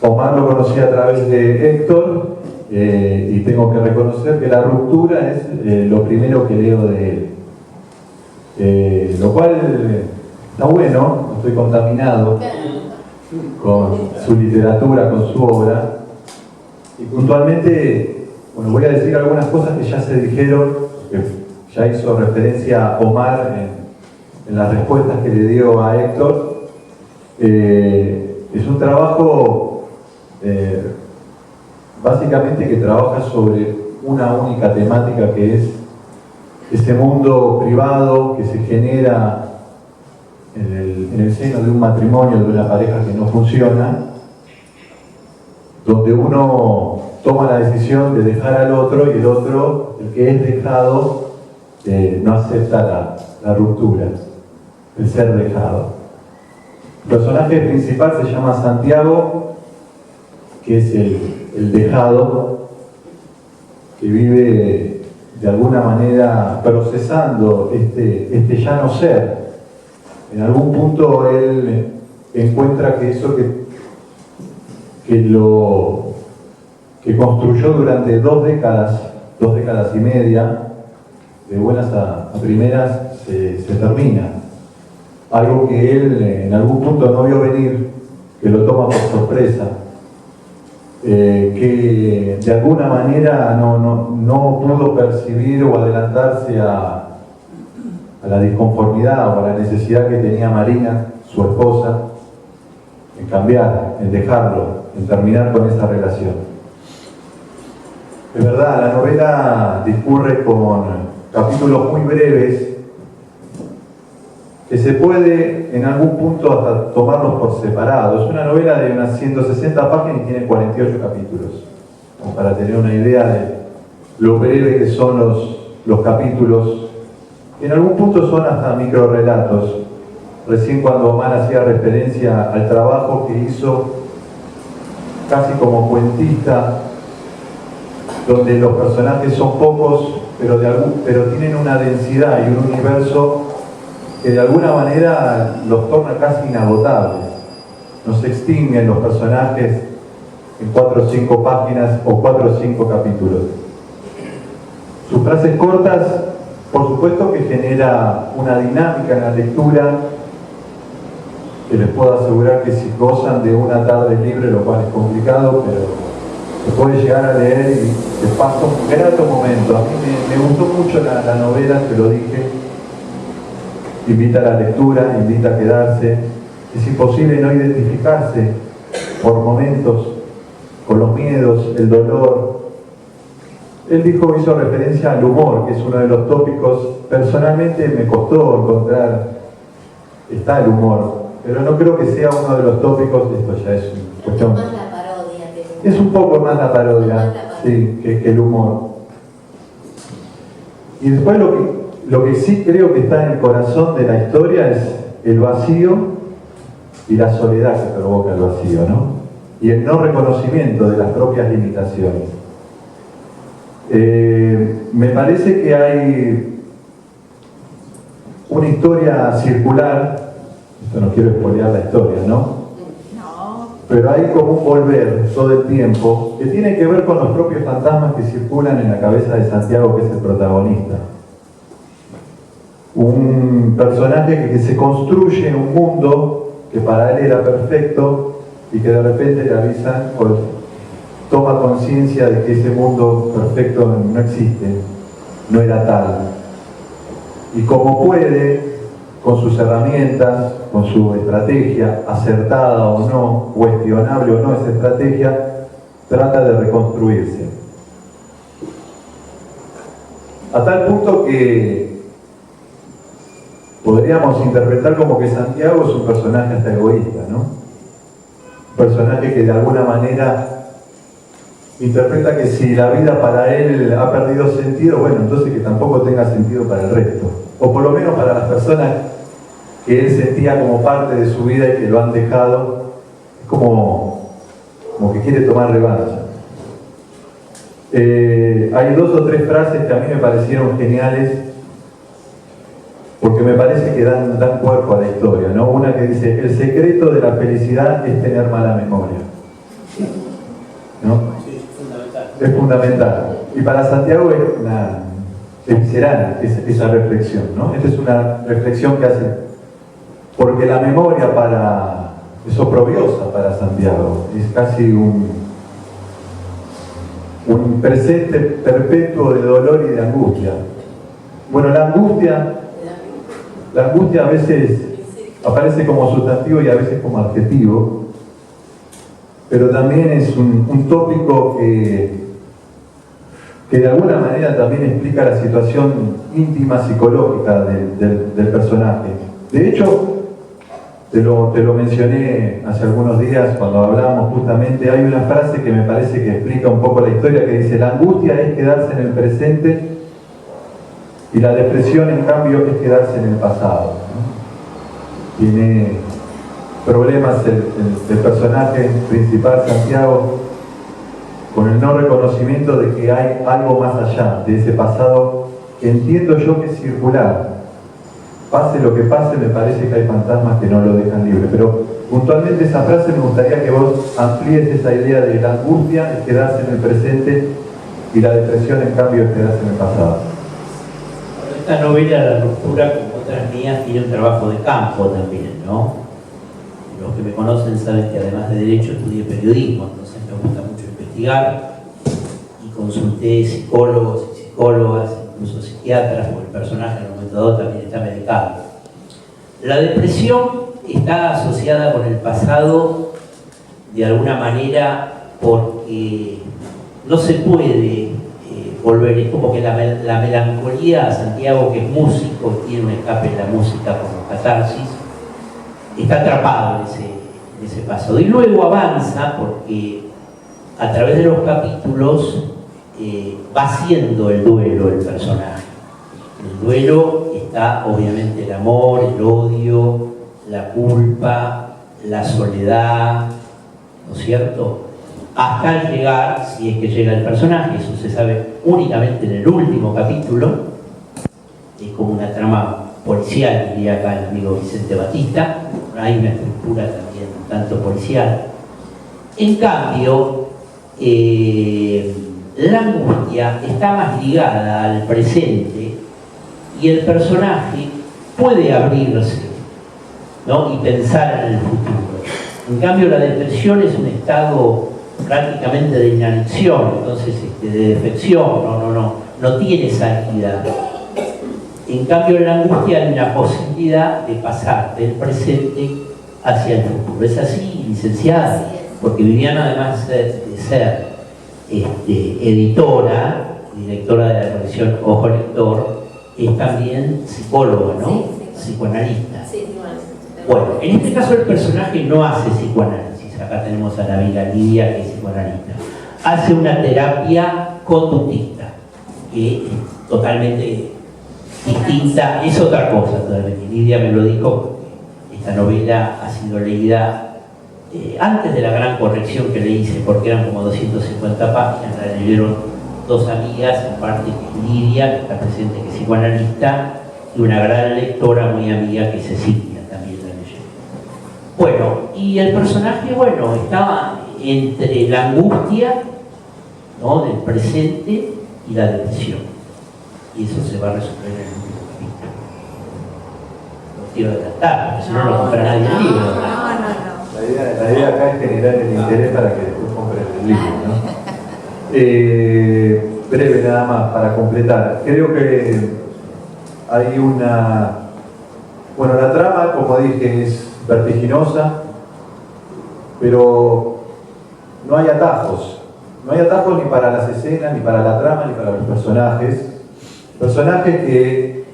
Omar lo conocí a través de Héctor y tengo que reconocer que la ruptura es lo primero que leo de él. Lo cual está bueno, no estoy contaminado con su literatura, con su obra. Y puntualmente, bueno, voy a decir algunas cosas que ya se dijeron, que ya hizo referencia Omar en las respuestas que le dio a Héctor. Es un trabajo básicamente que trabaja sobre una única temática, que es ese mundo privado que se genera en el seno de un matrimonio, de una pareja que no funciona, donde uno toma la decisión de dejar al otro y el otro, el que es dejado, no acepta la ruptura, el ser dejado. El personaje principal se llama Santiago, que es el dejado, que vive de alguna manera procesando este ya no ser. En algún punto él encuentra que eso que construyó durante 2 décadas y media, de buenas a primeras, se termina. Algo que él en algún punto no vio venir, que lo toma por sorpresa, que de alguna manera no pudo percibir o adelantarse a la disconformidad o a la necesidad que tenía Marina, su esposa, en cambiar, en dejarlo, en terminar con esa relación. De verdad, la novela discurre con capítulos muy breves que se puede en algún punto hasta tomarlos por separado. Es una novela de unas 160 páginas y tiene 48 capítulos, como para tener una idea de lo breve que son los capítulos. En algún punto son hasta microrelatos. Recién cuando Omar hacía referencia al trabajo que hizo casi como cuentista, donde los personajes son pocos, pero tienen una densidad y un universo que de alguna manera los torna casi inagotables. No se extinguen los personajes en 4 o 5 páginas o 4 o 5 capítulos. Sus frases cortas, por supuesto que genera una dinámica en la lectura que les puedo asegurar que si gozan de una tarde libre, lo cual es complicado, pero se puede llegar a leer y se pasa un grato momento. A mí me gustó mucho la novela, te lo dije, invita a la lectura, invita a quedarse. Es imposible no identificarse por momentos con los miedos, el dolor. Él hizo referencia al humor, que es uno de los tópicos. Personalmente me costó encontrar, está el humor, pero no creo que sea uno de los tópicos. Esto ya es una cuestión. Más la parodia que Es un poco más la parodia, sí, que el humor. Y después lo que sí creo que está en el corazón de la historia es el vacío y la soledad que provoca el vacío, ¿no? Y el no reconocimiento de las propias limitaciones. Me parece que hay una historia circular, esto no quiero spoilear la historia, ¿no? Pero hay como un volver todo el tiempo que tiene que ver con los propios fantasmas que circulan en la cabeza de Santiago, que es el protagonista. Un personaje que se construye en un mundo que para él era perfecto y que de repente le avisan, pues, toma conciencia de que ese mundo perfecto no existe, no era tal. Y como puede, con sus herramientas, con su estrategia, acertada o no, cuestionable o no esa estrategia, trata de reconstruirse. A tal punto que podríamos interpretar como que Santiago es un personaje hasta egoísta, ¿no? Un personaje que de alguna manera interpreta que si la vida para él ha perdido sentido, bueno, entonces que tampoco tenga sentido para el resto. O por lo menos para las personas que él sentía como parte de su vida y que lo han dejado, es como que quiere tomar revancha. Hay 2 o 3 frases que a mí me parecieron geniales, porque me parece que dan cuerpo a la historia, ¿no? Una que dice: el secreto de la felicidad es tener mala memoria, ¿no? Es fundamental. Y para Santiago es visceral esa reflexión, ¿no? Esta es una reflexión que hace, porque la memoria es oprobiosa para Santiago, es casi un presente perpetuo de dolor y de angustia. Bueno, la angustia a veces aparece como sustantivo y a veces como adjetivo, pero también es un tópico que de alguna manera también explica la situación íntima psicológica del personaje. De hecho, te lo mencioné hace algunos días cuando hablábamos justamente, hay una frase que me parece que explica un poco la historia, que dice: la angustia es quedarse en el presente y la depresión, en cambio, es quedarse en el pasado, ¿no? Tiene problemas el personaje principal, Santiago, con el no reconocimiento de que hay algo más allá de ese pasado que entiendo yo que es circular. Pase lo que pase, me parece que hay fantasmas que no lo dejan libre. Pero puntualmente esa frase me gustaría que vos amplíes esa idea de la angustia es quedarse en el presente y la depresión, en cambio, es quedarse en el pasado. Esta novela, La Ruptura, como otras mías, tiene un trabajo de campo también, ¿no? Los que me conocen saben que además de Derecho estudié periodismo, entonces me gusta mucho investigar y consulté psicólogos y psicólogas, incluso psiquiatras, porque el personaje en un momento dado también está medicado. La depresión está asociada con el pasado de alguna manera porque no se puede volver, es como que la melancolía, Santiago, que es músico, tiene un escape en la música como catarsis, está atrapado en ese pasado y luego avanza porque a través de los capítulos va haciendo el duelo el personaje. El duelo está obviamente el amor, el odio, la culpa, la soledad, ¿no es cierto? Hasta llegar, si es que llega el personaje, eso se sabe únicamente en el último capítulo, es como una trama policial, diría acá el amigo Vicente Batista, hay una estructura también un tanto policial. En cambio, la angustia está más ligada al presente y el personaje puede abrirse ¿no? Y pensar en el futuro. En cambio, la depresión es un estado prácticamente de inacción, entonces de defección, no tiene salida. En cambio, en la angustia hay una posibilidad de pasar del presente hacia el futuro. Es así, licenciada, porque Viviana, además de ser editora, directora de la colección Ojo Lector, es también psicóloga, ¿no? Sí. Psicoanalista. Sí, Bueno, en este caso el personaje no hace psicoanálisis. Acá tenemos a la Vila Lidia, que es psicoanalista. Hace una terapia conductista, que es totalmente distinta, es otra cosa totalmente. Lidia me lo dijo, esta novela ha sido leída antes de la gran corrección que le hice, porque eran como 250 páginas, la leyeron dos amigas, en parte que es Lidia, que está presente, que es psicoanalista, y una gran lectora muy amiga que es Cecilia, también la leyó. Bueno, y el personaje, bueno, estaba entre la angustia, ¿no?, del presente y la depresión. Y eso se va a resolver en el último capítulo. No quiero adelantar, porque si no, no compra nadie el libro. La idea acá es generar el interés para que después compren el libro, ¿no? Breve nada más para completar. Creo que hay una... Bueno, la trama, como dije, es vertiginosa, pero no hay atajos. No hay atajos ni para las escenas, ni para la trama, ni para los personajes. Personajes que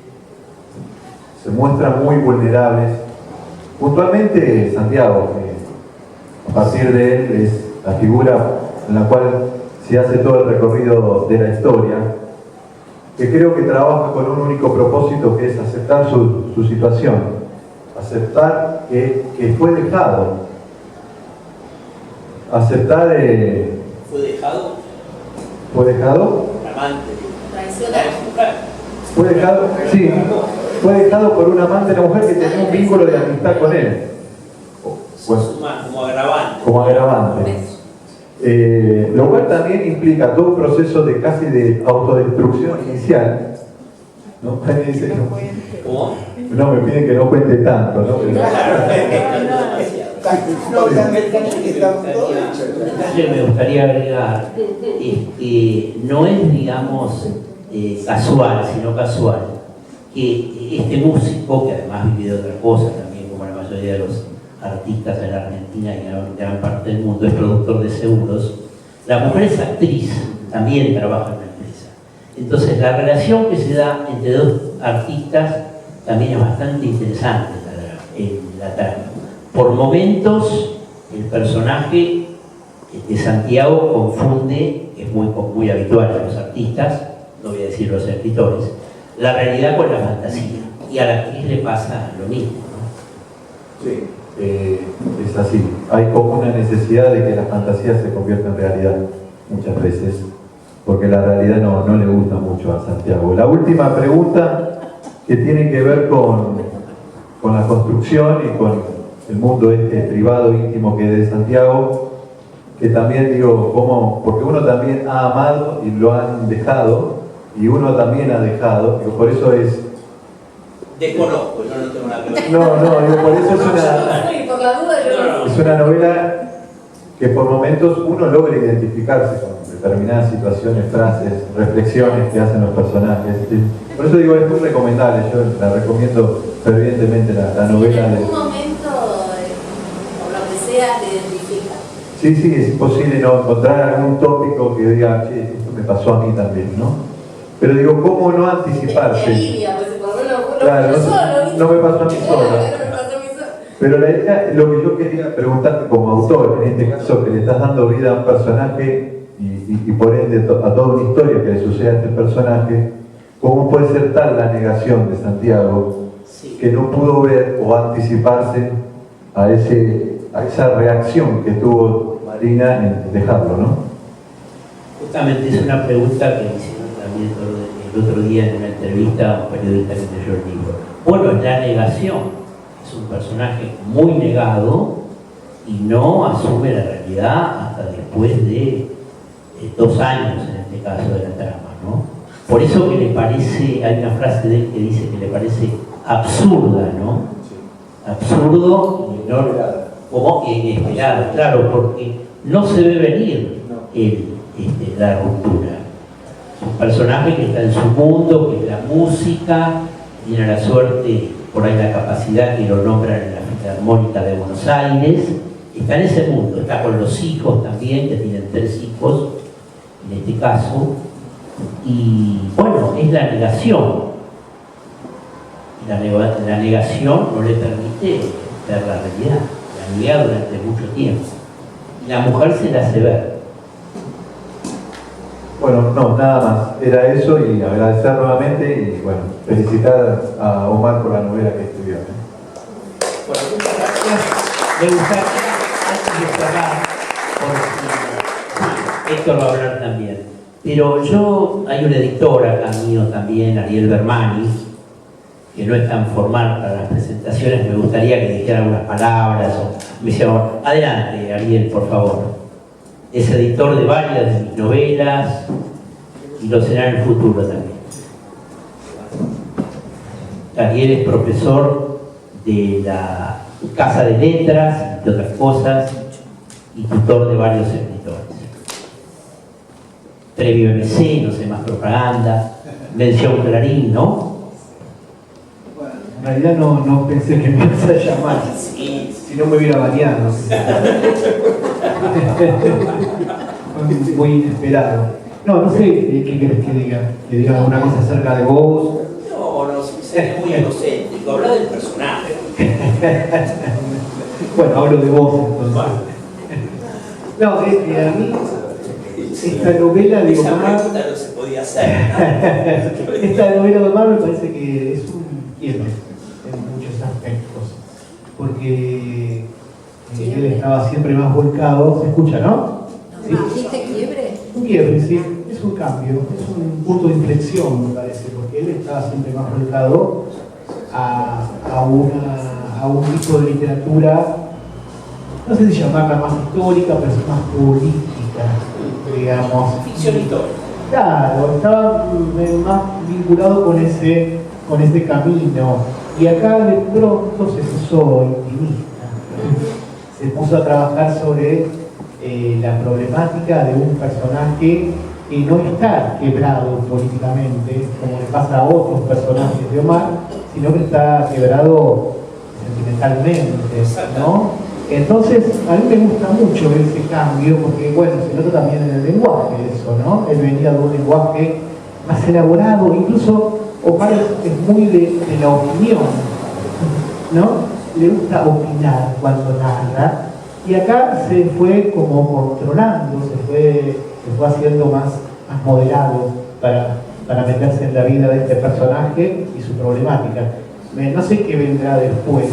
se muestran muy vulnerables. Puntualmente, Santiago, a partir de él es la figura en la cual se hace todo el recorrido de la historia, que creo que trabaja con un único propósito, que es aceptar su situación, aceptar que fue dejado, aceptar... ¿Fue dejado? ¿Fue dejado? Amante. Fue dejado, sí, fue dejado por un amante de la mujer que tenía un vínculo de amistad con él. Pues, como agravante. Como agravante. Lo cual también implica todo un proceso de casi de autodestrucción inicial. ¿No? ¿Cómo? No, me piden que no cuente tanto, ¿no? Me gustaría agregar, no es, digamos, casual, sino casual, que este músico, que además vive de otra cosa también, como la mayoría de los artistas en la Argentina y en gran parte del mundo, es productor de seguros. La mujer es actriz, también trabaja en la empresa. Entonces la relación que se da entre dos artistas también es bastante interesante en la trama. Por momentos el personaje de Santiago confunde, que es muy habitual en los artistas, no voy a decir los escritores, la realidad con la fantasía. Y a la actriz le pasa lo mismo, ¿no? Sí. Es así. Hay como una necesidad de que la fantasía se convierta en realidad muchas veces, porque la realidad no le gusta mucho a Santiago. La última pregunta, que tiene que ver con la construcción y con el mundo privado, íntimo que es de Santiago, que también digo, ¿cómo? Porque uno también ha amado y lo han dejado, y uno también ha dejado, digo, por eso es... Desconozco, yo no tengo nada que ver. No, digo, por eso es una novela que por momentos uno logra identificarse con determinadas situaciones, frases, reflexiones que hacen los personajes. Por eso digo, es muy recomendable, yo la recomiendo fervientemente la novela. En algún momento, por lo que sea, te identifica. Sí, es imposible no encontrar algún tópico que diga, che, esto me pasó a mí también, ¿no? Pero digo, ¿cómo no anticiparse? Te alivia, pues por lo menos claro, no me pasó a mí solo. Pero la idea, lo que yo quería preguntarte como autor, en este caso, que le estás dando vida a un personaje y por ende a toda una historia que le sucede a este personaje, ¿cómo puede ser tal la negación de Santiago que no pudo ver o anticiparse a esa reacción que tuvo Marina en dejarlo, ¿no? Justamente es una pregunta que me hicieron también el otro día en una entrevista a un periodista que leyó el libro. Bueno, es la negación. Es un personaje muy negado y no asume la realidad hasta después de 2 años, en este caso de la trama, ¿no? Por eso que le parece, hay una frase de él que dice que le parece absurda, ¿no? absurdo y no como inesperado, claro, porque no se ve venir la ruptura. Es un personaje que está en su mundo, que es la música, tiene la suerte, por ahí la capacidad que lo nombran en la Filarmónica de Buenos Aires, está en ese mundo, está con los hijos también, que tienen 3 hijos, en este caso, y bueno, es la negación. La negación no le permite ver la realidad, la niega durante mucho tiempo. Y la mujer se la hace ver. Bueno, no, nada más. Era eso y agradecer nuevamente y bueno, felicitar a Omar por la novela que escribió. Bueno, muchas gracias. Me gustaría, antes de cerrar, porque Héctor va a hablar también, pero hay un editor acá mío también, Ariel Bermani, que no es tan formal para las presentaciones, me gustaría que dijera algunas palabras o me decía, adelante Ariel, por favor. Es editor de varias de mis novelas y lo será en el futuro también. Ariel es profesor de la Casa de Letras, de otras cosas, y tutor de varios escritores. Premio MC, no sé, más propaganda, mención Clarín, ¿no? Bueno, en realidad no pensé que me ibas a llamar, Sí. si no me hubiera bañado. Fue muy inesperado. No sé qué querés que diga. Que diga alguna cosa acerca de vos. No, es muy egocéntrico, habla del personaje. Bueno, hablo de vos entonces. No, a mí esta novela de Omar, no se podía hacer. esta novela de Omar me parece que es un quiebre en muchos aspectos, porque él estaba siempre más volcado. ¿Se escucha, no? ¿Sí? ¿Dijiste quiebre? Un quiebre, sí, es un cambio, es un punto de inflexión, me parece, porque él estaba siempre más volcado a un tipo de literatura, no sé si llamarla más histórica, pero es más política, digamos. Ficción histórica. Claro, estaba más vinculado con ese camino. Y acá de pronto se puso intimista. Se puso a trabajar sobre la problemática de un personaje que no está quebrado políticamente, como le pasa a otros personajes de Omar, sino que está quebrado sentimentalmente, ¿no? Entonces, a mí me gusta mucho ese cambio, porque bueno, se nota también en el lenguaje eso, ¿no? Él venía de un lenguaje más elaborado, incluso Omar es muy de la opinión, ¿no? Le gusta opinar cuando narra, y acá se fue como controlando, se fue haciendo más moderado para meterse en la vida de este personaje y su problemática. No sé qué vendrá después,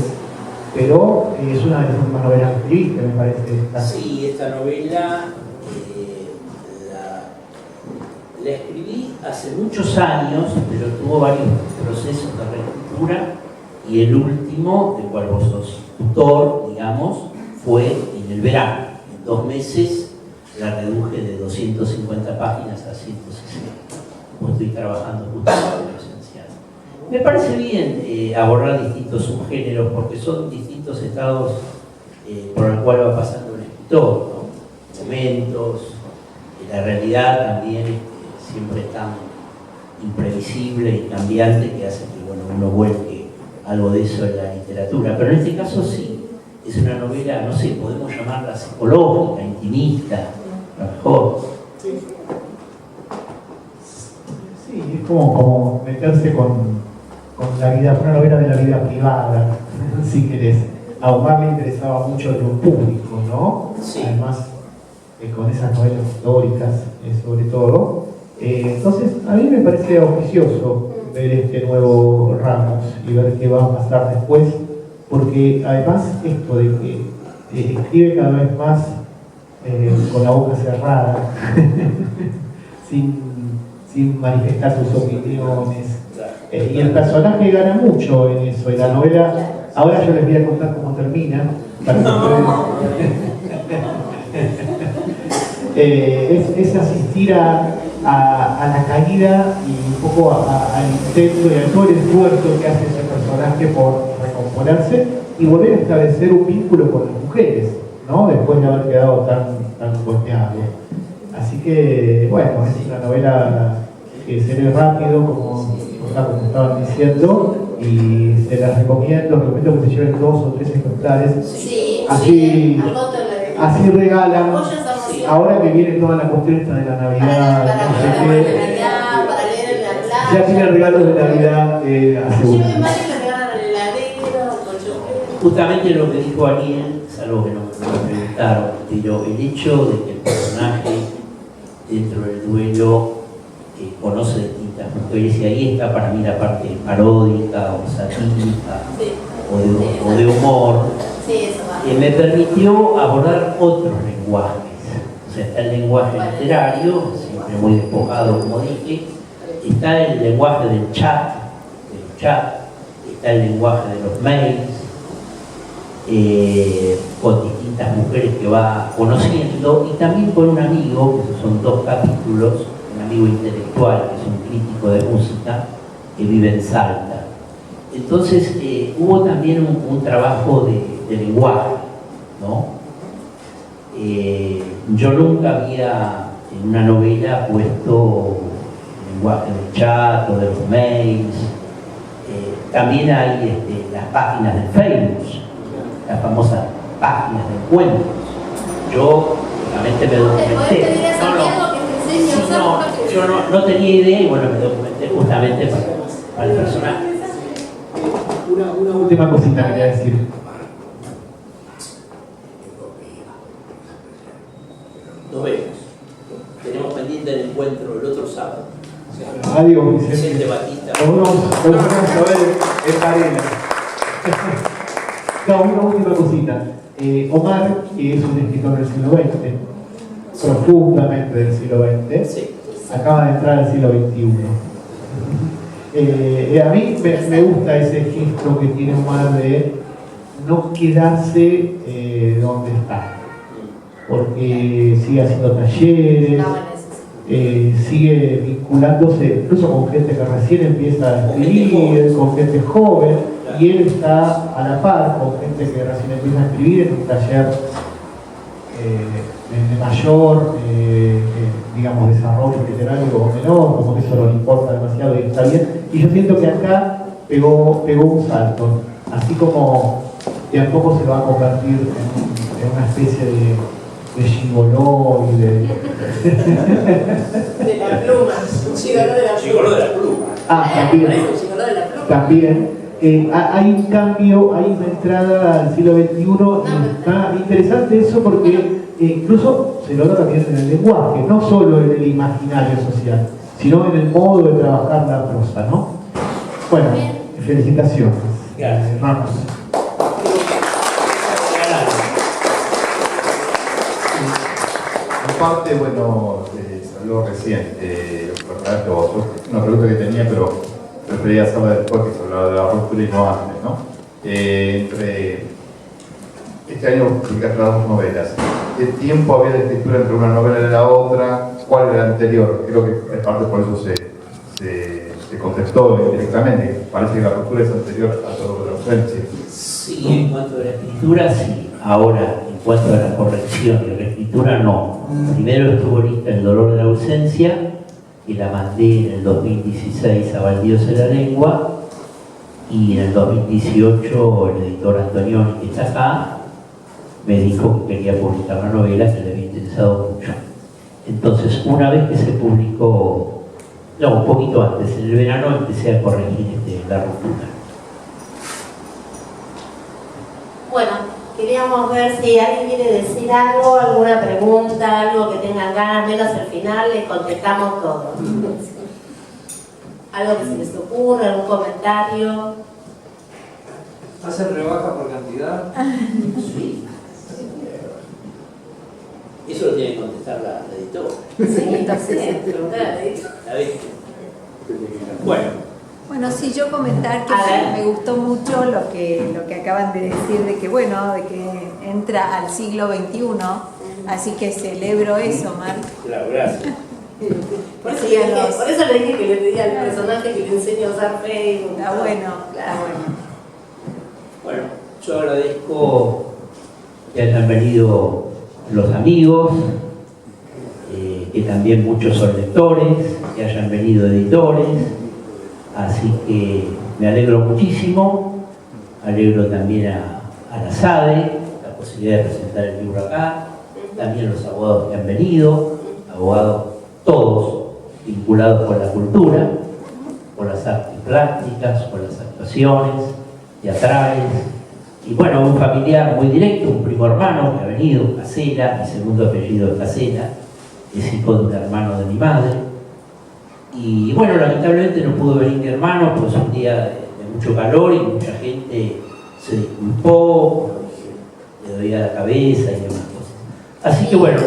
pero es una de las últimas novelas que escribiste, me parece. Sí, esta novela la escribí hace muchos años, pero tuvo varios procesos de reescritura, y el último, del cual vos sos tutor, digamos, fue en el verano. En 2 meses la reduje de 250 páginas a 160. Como estoy trabajando justo en la presencial. Me parece bien abordar distintos subgéneros, porque son distintos estados por el cual va pasando el escritor, ¿no? Momentos, la realidad también siempre es tan imprevisible y cambiante que hace que uno vuelque algo de eso en la literatura. Pero en este caso sí, es una novela, no sé, podemos llamarla psicológica, intimista, a lo mejor. Sí, es como meterse con la vida, una novela de la vida privada, si querés. A Omar le interesaba mucho lo público, ¿no? Sí. Además, con esas novelas históricas, sobre todo. Entonces, a mí me parece auspicioso ver este nuevo Ramos y ver qué va a pasar después, porque además esto de que escribe cada vez más con la boca cerrada, sin manifestar sus opiniones, y el personaje gana mucho en eso, en la novela. Ahora yo les voy a contar cómo termina, para que es asistir a la caída y un poco al intento y a todo el esfuerzo que hace ese personaje por recomponerse, y volver a establecer un vínculo con las mujeres, ¿no? Después de haber quedado tan golpeado. Así que, bueno, es una novela que se lee rápido, como estaban diciendo, y se las recomiendo que se lleven 2 o 3 ejemplares. Sí, así regalan. Ahora que viene toda la cuestión esta de la Navidad, no sé qué, para leer en la playa. ya tienen regalos de Navidad asegurados. Justamente lo que dijo Ariel, es algo que no me preguntaron, pero el hecho de que el personaje dentro del duelo conoce distintas mujeres, y ahí está para mí la parte paródica o satírica o de humor, me permitió abordar otros lenguajes. O sea, está el lenguaje literario, siempre muy despojado, como dije, está el lenguaje del chat, está el lenguaje de los mails, con distintas mujeres que va conociendo, y también con un amigo, que son 2 capítulos, un amigo intelectual, que es un crítico de música, que vive en Salta. Entonces hubo también un trabajo de lenguaje, ¿no? Yo nunca había en una novela puesto el lenguaje del chat o de los mails. También hay las páginas de Facebook, las famosas páginas de encuentros. Yo realmente me documenté. Yo no tenía idea, y bueno, me documenté justamente para el personaje. Una última cosita que quería decir. Nos vemos. Tenemos pendiente el encuentro el otro sábado. Adiós, Vicente. Vicente Batista. Nos vamos a ver en Varela. No, una última cosita. Omar, que es un escritor del siglo XX, profundamente del siglo XX, Sí. acaba de entrar al siglo XXI. A mí me gusta ese gesto que tiene Omar de no quedarse donde está, porque sigue haciendo talleres, sigue vinculándose incluso con gente que recién empieza a escribir, con gente joven, y él está a la par con gente que recién empieza a escribir en un taller de mayor digamos, desarrollo literario o menor, como que eso no le importa demasiado y está bien. Y yo siento que acá pegó un salto, así como de a poco se va a convertir en una especie de gigoló y de las plumas, un gigoló de la pluma. También. Hay un cambio, hay una entrada al siglo XXI y está interesante eso porque incluso se logra también en el lenguaje, no solo en el imaginario social, sino en el modo de trabajar la prosa, ¿no? Bueno, felicitaciones. Gracias. Ramos. En parte, bueno, habló recién, una pregunta que tenía, pero prefería hacerla después, que se hablaba de la ruptura y no antes, ¿no? Este año publicaste las 2 novelas. ¿Qué tiempo había de escritura entre una novela y la otra? ¿Cuál era la anterior? Creo que en parte por eso se contestó directamente. Parece que la ruptura es anterior a todo la ausencia. Sí, en cuanto a la escritura, sí. Ahora, en cuanto a la corrección de la escritura, no. Primero estuvo lista El dolor de la ausencia, y la mandé en el 2016 a Baldíos de la Lengua, y en el 2018 el editor Antonioni, que está acá, me dijo que quería publicar una novela que le había interesado mucho. Entonces, una vez que se publicó, no, un poquito antes, en el verano, empecé a corregir la ruptura. Bueno, queríamos ver si alguien quiere decir algo, alguna pregunta, algo que tengan ganas, menos al final les contestamos todo. Algo que se les ocurra, algún comentario. ¿Hacen rebaja por cantidad? Sí. Eso lo tiene que contestar la editora. Sí, entonces, preguntar al editor. ¿La ves? Bueno, sí, yo comentar que me gustó mucho lo que acaban de decir, de que bueno, de que entra al siglo XXI, así que celebro eso, Mar. Claro, gracias. Por eso le dije que le pedí al personaje que le enseñe a usar Facebook. Está bueno, está bueno. Bueno, Yo agradezco que hayan venido los amigos, que también muchos son lectores, que hayan venido editores, así que me alegro muchísimo, alegro también a la SADE, la posibilidad de presentar el libro acá, también los abogados que han venido, abogados todos vinculados con la cultura, con las artes plásticas, con las actuaciones teatrales, y bueno, un familiar muy directo, un primo hermano que ha venido, Casela, mi segundo apellido es Casela, es hijo de un hermano de mi madre. Y bueno, lamentablemente no pudo venir mi hermano, pues un día de mucho calor y mucha gente se disculpó, le dolía la cabeza y demás cosas. Así que bueno.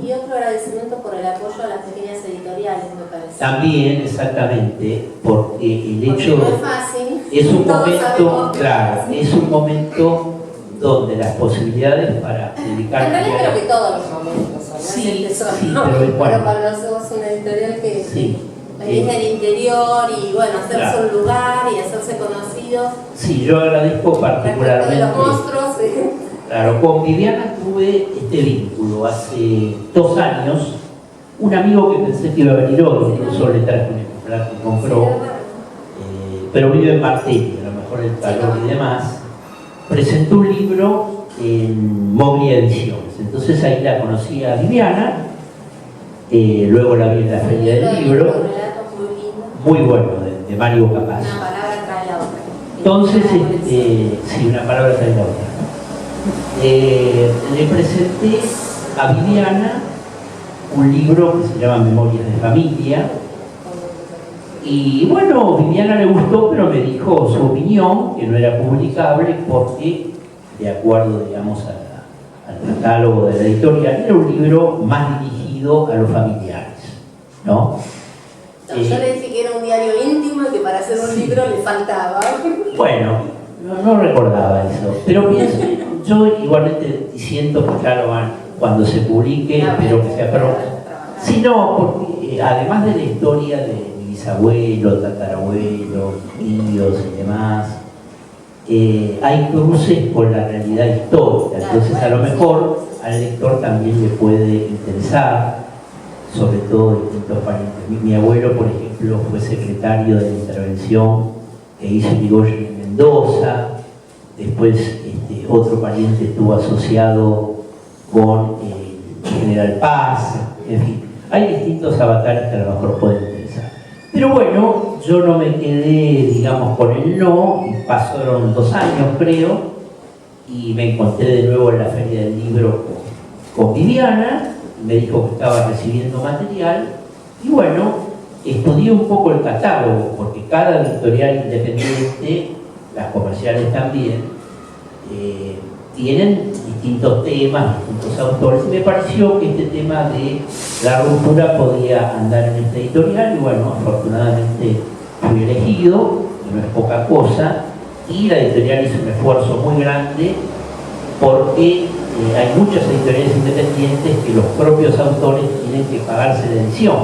Y otro agradecimiento por el apoyo a las pequeñas editoriales, me parece. También, exactamente, porque el hecho no es fácil, es un todos momento, sabemos que claro, es un momento donde las posibilidades para dedicar. En realidad creo que todos los momentos son, sí, ¿no? Sí, ¿no? pero bueno. Cuando somos una editorial que Sí. es del interior y bueno, hacerse Claro. un lugar y hacerse conocidos. Sí, yo agradezco particularmente. De los monstruos. Claro, con Viviana tuve este vínculo hace 2 años. Un amigo que pensé que iba a venir hoy, incluso le traje un ejemplar que compró, pero vive en Martelli, a lo mejor el calor y demás. Presentó un libro en Moglia Ediciones. Entonces ahí la conocí a Viviana, luego la vi en la Feria del Libro, muy bueno, de Mario Capaz. Una palabra trae la otra. Entonces, sí, una palabra trae la otra. Le presenté a Viviana un libro que se llama Memorias de Familia. Y bueno, Viviana le gustó, pero me dijo su opinión, que no era publicable porque, de acuerdo, digamos, al catálogo de la editorial, era un libro más dirigido a los familiares, ¿no? Yo le dije que era un diario íntimo y que para hacer un libro le faltaba. Bueno, no recordaba eso, pero pienso, yo igualmente siento que ya lo van, cuando se publique, espero que sea pronto. Sí, no, porque además de la historia de bisabuelos, tatarabuelos, tíos y demás, hay cruces con la realidad histórica, entonces a lo mejor al lector también le puede interesar, sobre todo distintos parientes. Mi abuelo, por ejemplo, fue secretario de la intervención que hizo Irigoyen en Mendoza, después otro pariente estuvo asociado con el General Paz, en fin, hay distintos avatares que a lo mejor pueden interesar. Pero bueno, yo no me quedé, digamos, con el no, pasaron 2 años creo, y me encontré de nuevo en la Feria del Libro con Viviana, me dijo que estaba recibiendo material, y bueno, estudié un poco el catálogo, porque cada editorial independiente, las comerciales también, tienen distintos temas, distintos autores, y me pareció que este tema de la ruptura podía andar en esta editorial, y bueno, afortunadamente fui elegido, que no es poca cosa, y la editorial hizo un esfuerzo muy grande, porque hay muchas editoriales independientes que los propios autores tienen que pagarse la edición.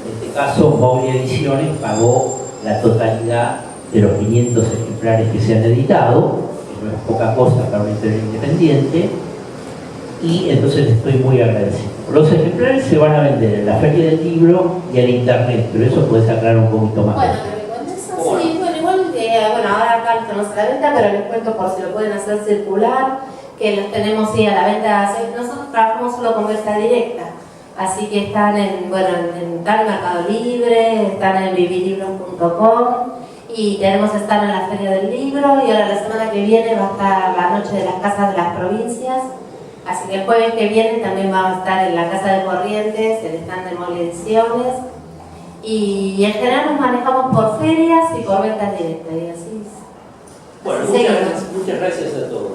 En este caso, Moglia Ediciones pagó la totalidad de los 500 ejemplares que se han editado, que no es poca cosa para una editorial independiente, y entonces estoy muy agradecido. Los ejemplares se van a vender en la Feria del Libro y en Internet, pero eso puedes aclarar un poquito más. Bueno, que me cuentes eso, sí, bueno, igual bueno, ahora acá los tenemos a la venta, pero les cuento por si lo pueden hacer circular, que los tenemos sí a la venta. Nosotros trabajamos solo con venta directa, así que están en tal Mercado Libre, están en vivilibros.com y tenemos estar en la Feria del Libro, y ahora la semana que viene va a estar la Noche de las Casas de las Provincias, así que el jueves que viene también vamos a estar en la Casa de Corrientes, el stand de Moglia Ediciones, y en general nos manejamos por ferias y por ventas directas, y así es. Bueno, Así muchas gracias a todos.